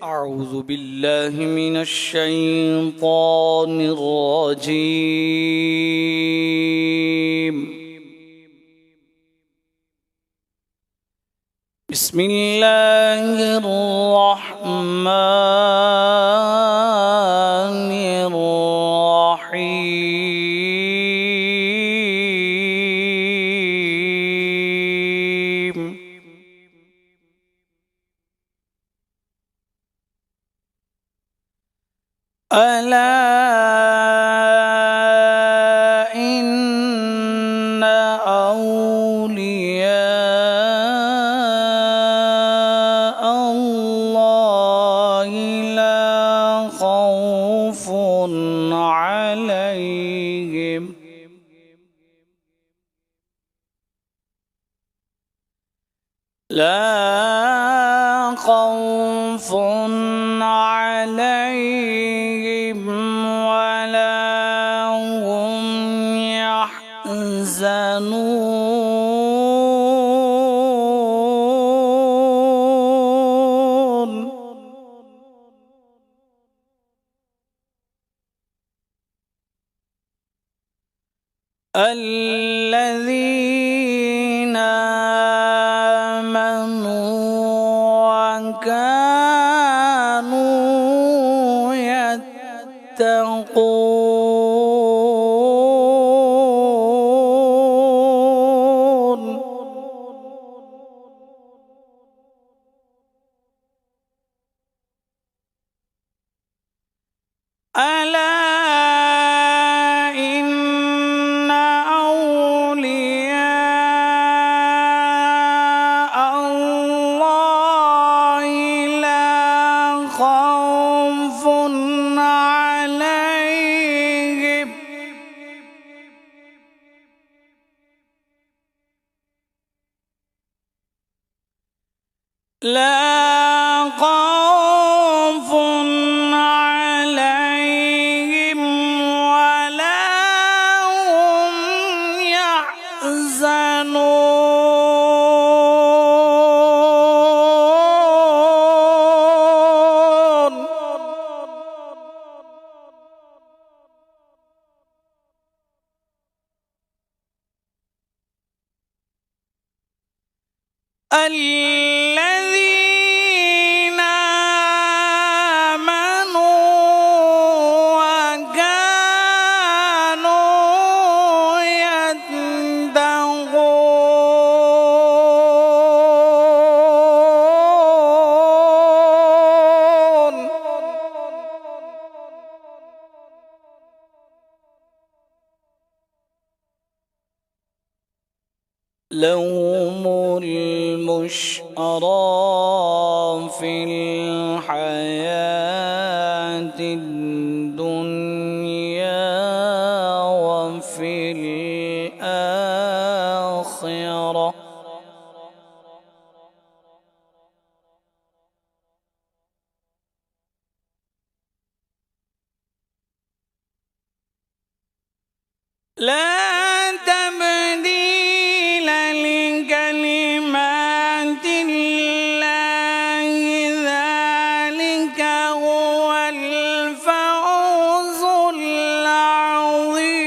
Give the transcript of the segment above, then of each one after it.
أعوذ بالله من الشيطان الرجيم. بسم الله الرحمن الرحيم. ألا إن أولياء الله لا خوف عليهم ولا هم يحزنون. الذين آمنوا وكانوا يتقون. ألا إن أولياء الله لا خوف عليهم ولا هم يحزنون. الذين آمنوا وكانوا يتقون. لهم البشرى في الحياة الدنيا وفي الآخرة. لا تبديل لكلمات الله ذلك هو الفوز العظيم.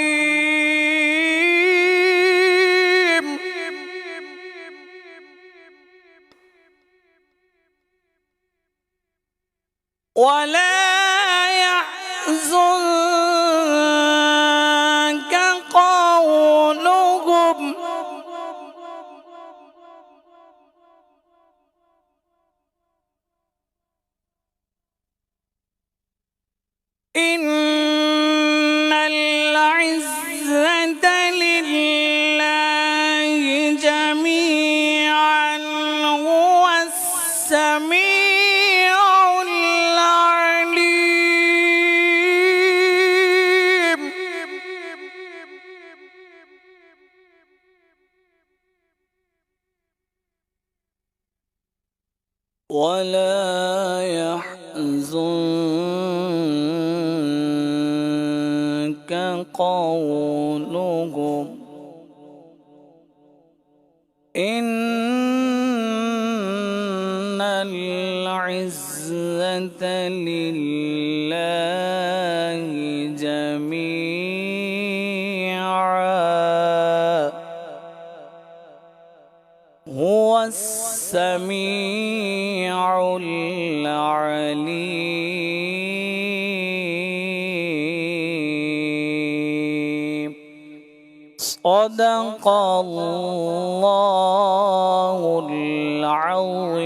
ولا يحزنك قولهم إن العزة لله جميعا هو السميع العليم. ولا يحزنك قولهم إن العزة لله جميعا هو السميع العليم صدق الله العظيم.